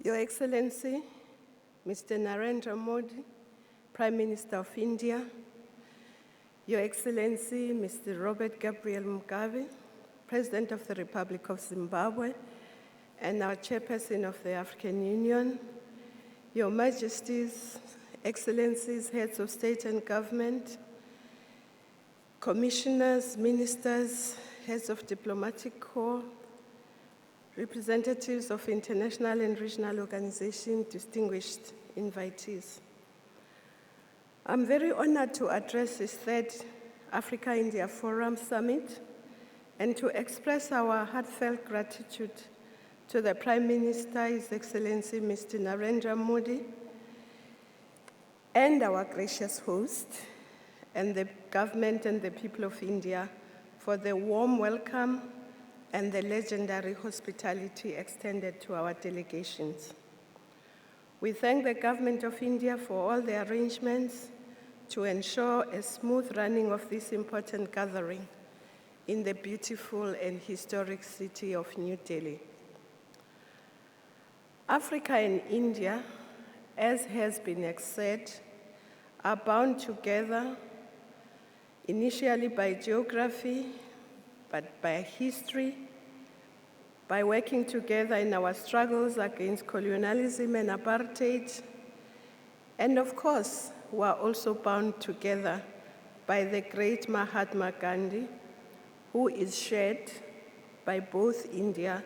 Your Excellency, Mr. Narendra Modi, Prime Minister of India, Your Excellency, Mr. Robert Gabriel Mugabe, President of the Republic of Zimbabwe, and our Chairperson of the African Union, Your Majesties, Excellencies, Heads of State and Government, Commissioners, Ministers, Heads of Diplomatic Corps, representatives of international and regional organizations, distinguished invitees. I'm very honored to address this third Africa-India Forum Summit and to express our heartfelt gratitude to the Prime Minister, His Excellency Mr. Narendra Modi, and our gracious host, and the government and the people of India for the warm welcome and the legendary hospitality extended to our delegations. We thank the Government of India for all the arrangements to ensure a smooth running of this important gathering in the beautiful and historic city of New Delhi. Africa and India, as has been said, are bound together initially by geography, but by history, by working together in our struggles against colonialism and apartheid, and of course, we are also bound together by the great Mahatma Gandhi, who is shared by both India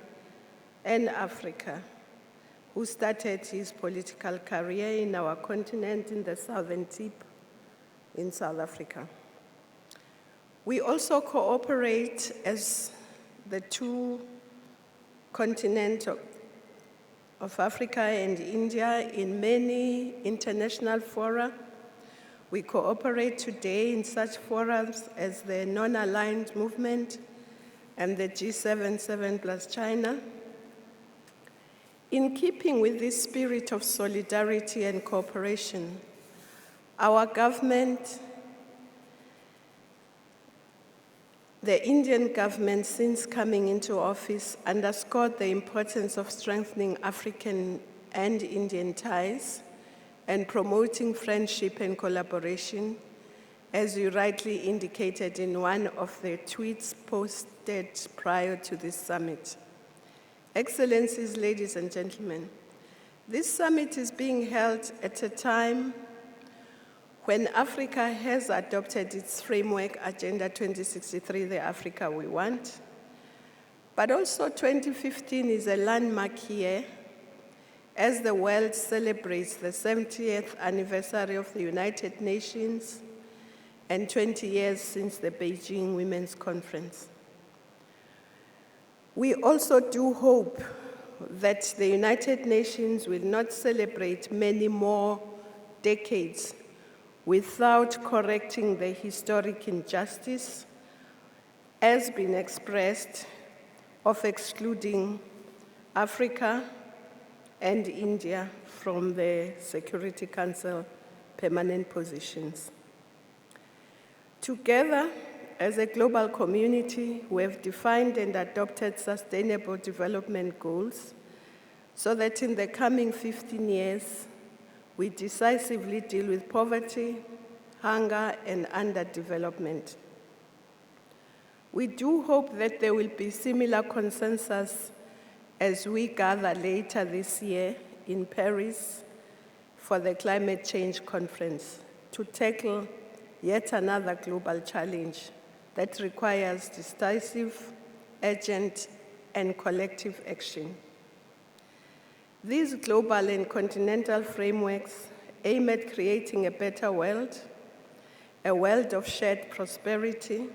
and Africa, who started his political career in our continent in the southern tip in South Africa. We also cooperate as the two continents of Africa and India in many international fora. We cooperate today in such forums as the Non-Aligned Movement and the G7, 7 plus China. In keeping with this spirit of solidarity and cooperation, our government, the Indian government, since coming into office, underscored the importance of strengthening African and Indian ties and promoting friendship and collaboration, as you rightly indicated in one of the tweets posted prior to this summit. Excellencies, ladies and gentlemen, this summit is being held at a time when Africa has adopted its framework, Agenda 2063, the Africa we want, but also 2015 is a landmark year as the world celebrates the 70th anniversary of the United Nations and 20 years since the Beijing Women's Conference. We also do hope that the United Nations will not celebrate many more decades without correcting the historic injustice, as been expressed, of excluding Africa and India from the Security Council permanent positions. Together, as a global community, we have defined and adopted sustainable development goals so that in the coming 15 years, we decisively deal with poverty, hunger, and underdevelopment. We do hope that there will be similar consensus as we gather later this year in Paris for the Climate Change Conference to tackle yet another global challenge that requires decisive, urgent, and collective action. These global and continental frameworks aim at creating a better world, a world of shared prosperity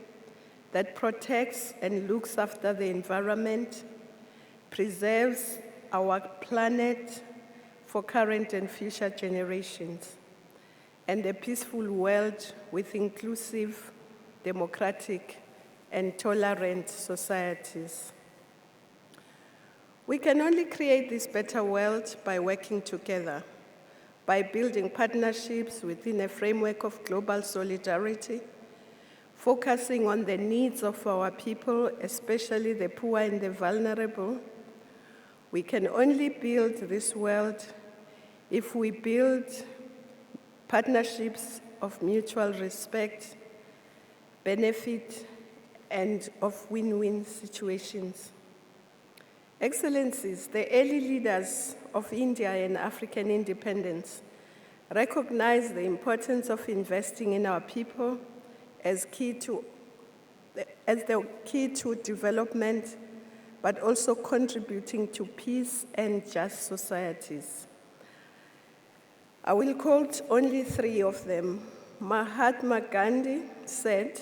that protects and looks after the environment, preserves our planet for current and future generations, and a peaceful world with inclusive, democratic, and tolerant societies. We can only create this better world by working together, by building partnerships within a framework of global solidarity, focusing on the needs of our people, especially the poor and the vulnerable. We can only build this world if we build partnerships of mutual respect, benefit, and of win-win situations. Excellencies, the early leaders of India and African independence recognize the importance of investing in our people as the key to development, but also contributing to peace and just societies. I will quote only 3 of them. Mahatma Gandhi said,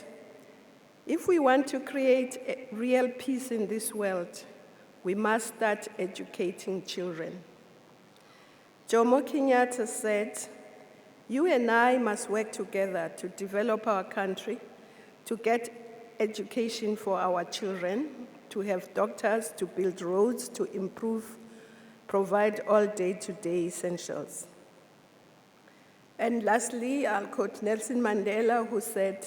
"If we want to create a real peace in this world, we must start educating children." Jomo Kenyatta said, "You and I must work together to develop our country, to get education for our children, to have doctors, to build roads, to provide all day-to-day essentials." And lastly, I'll quote Nelson Mandela, who said,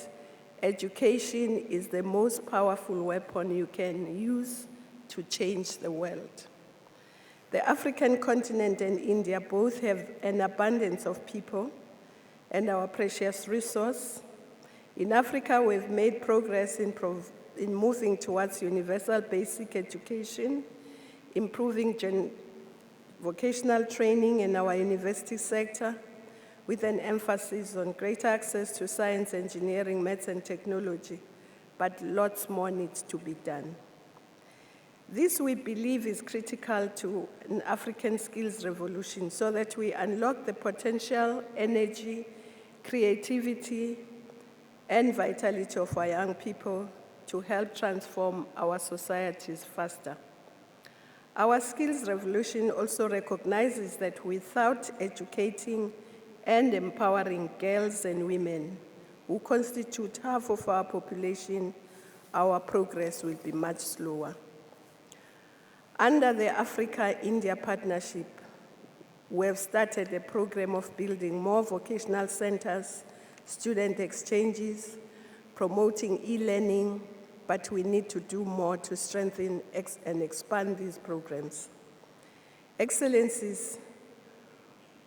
"Education is the most powerful weapon you can use to change the world." The African continent and India both have an abundance of people and our precious resource. In Africa, we've made progress in moving towards universal basic education, improving vocational training in our university sector, with an emphasis on greater access to science, engineering, maths, and technology, but lots more needs to be done. This, we believe, is critical to an African skills revolution so that we unlock the potential, energy, creativity, and vitality of our young people to help transform our societies faster. Our skills revolution also recognizes that without educating and empowering girls and women, who constitute half of our population, our progress will be much slower. Under the Africa-India Partnership, we have started a program of building more vocational centers, student exchanges, promoting e-learning, but we need to do more to strengthen and expand these programs. Excellencies,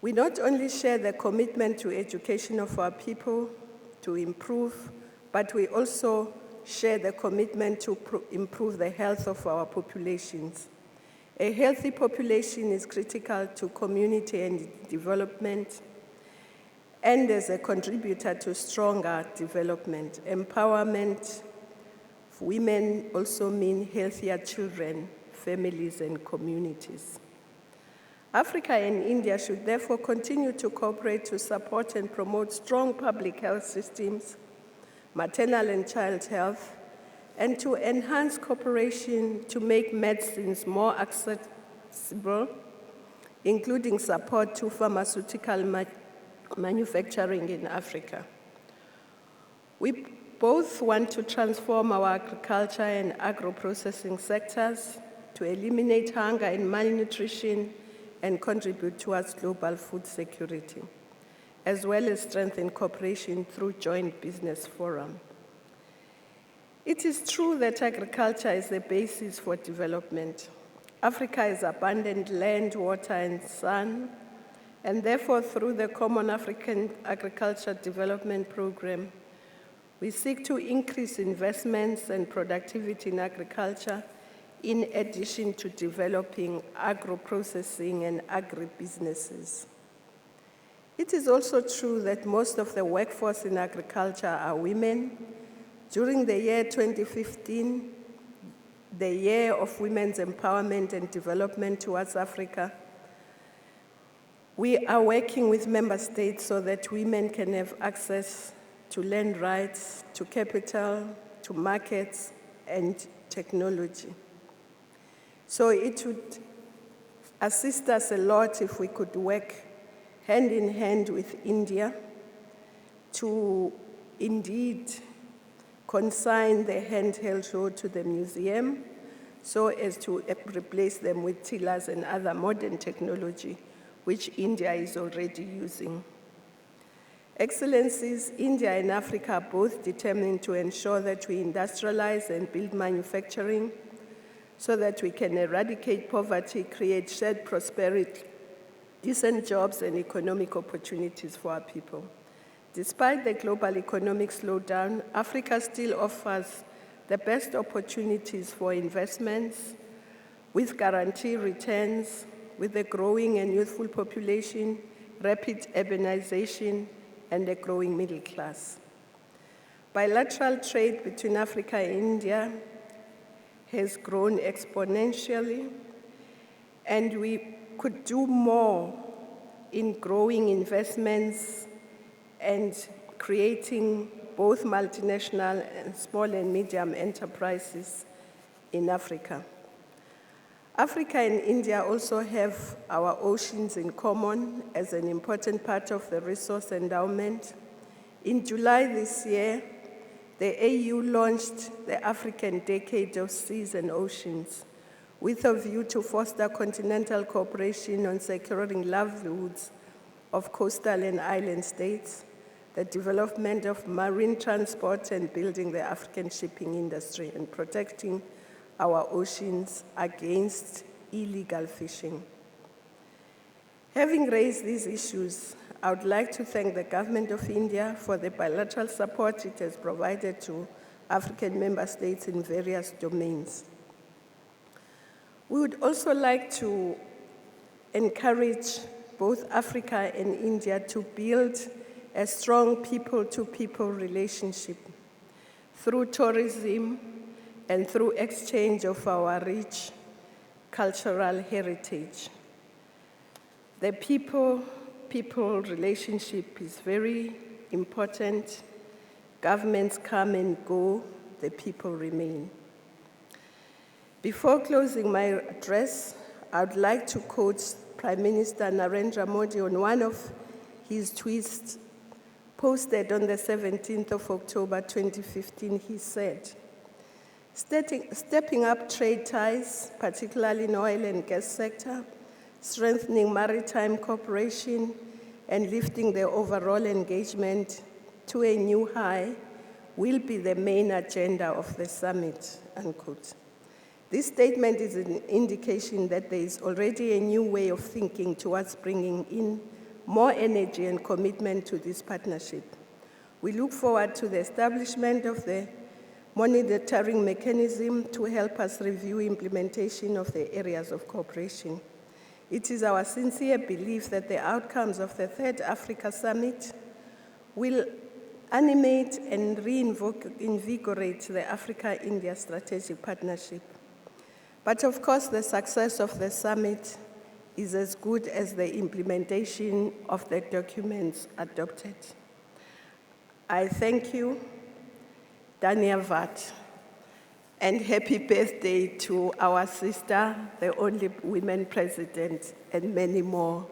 we not only share the commitment to education of our people to improve, but we also share the commitment to improve the health of our populations. A healthy population is critical to community and development, and as a contributor to stronger development. Empowerment for women also means healthier children, families, and communities. Africa and India should therefore continue to cooperate to support and promote strong public health systems, maternal and child health, and to enhance cooperation to make medicines more accessible, including support to pharmaceutical manufacturing in Africa. We both want to transform our agriculture and agro-processing sectors to eliminate hunger and malnutrition and contribute towards global food security, as well as strengthen cooperation through joint business forum. It is true that agriculture is the basis for development. Africa has abundant land, water, and sun, and therefore through the Common African Agriculture Development Program, we seek to increase investments and productivity in agriculture in addition to developing agro-processing and agribusinesses. It is also true that most of the workforce in agriculture are women. During the year 2015, the year of women's empowerment and development towards Africa, we are working with member states so that women can have access to land rights, to capital, to markets, and technology. So it would assist us a lot if we could work hand in hand with India to indeed consign the handheld road to the museum so as to replace them with tillers and other modern technology, which India is already using. Excellencies, India and Africa are both determined to ensure that we industrialize and build manufacturing so that we can eradicate poverty, create shared prosperity, decent jobs and economic opportunities for our people. Despite the global economic slowdown, Africa still offers the best opportunities for investments with guaranteed returns, with a growing and youthful population, rapid urbanization, and a growing middle class. Bilateral trade between Africa and India has grown exponentially, and we could do more in growing investments and creating both multinational and small and medium enterprises in Africa. Africa and India also have our oceans in common as an important part of the resource endowment. In July this year, the AU launched the African Decade of Seas and Oceans with a view to foster continental cooperation on securing livelihoods of coastal and island states, the development of marine transport and building the African shipping industry and protecting our oceans against illegal fishing. Having raised these issues, I would like to thank the Government of India for the bilateral support it has provided to African member states in various domains. We would also like to encourage both Africa and India to build a strong people-to-people relationship through tourism and through exchange of our rich cultural heritage. The people relationship is very important. Governments come and go, the people remain. Before closing my address, I would like to quote Prime Minister Narendra Modi on one of his tweets posted on the 17th of October 2015. He said, stepping up trade ties, particularly in oil and gas sector, strengthening maritime cooperation, and lifting the overall engagement to a new high will be the main agenda of the summit, unquote. This statement is an indication that there is already a new way of thinking towards bringing in more energy and commitment to this partnership. We look forward to the establishment of the monitoring mechanism to help us review implementation of the areas of cooperation. It is our sincere belief that the outcomes of the Third Africa Summit will animate and reinvigorate the Africa-India strategic partnership. But of course, the success of the summit is as good as the implementation of the documents adopted. I thank you, Dhanyavad, and happy birthday to our sister, the only women president, and many more.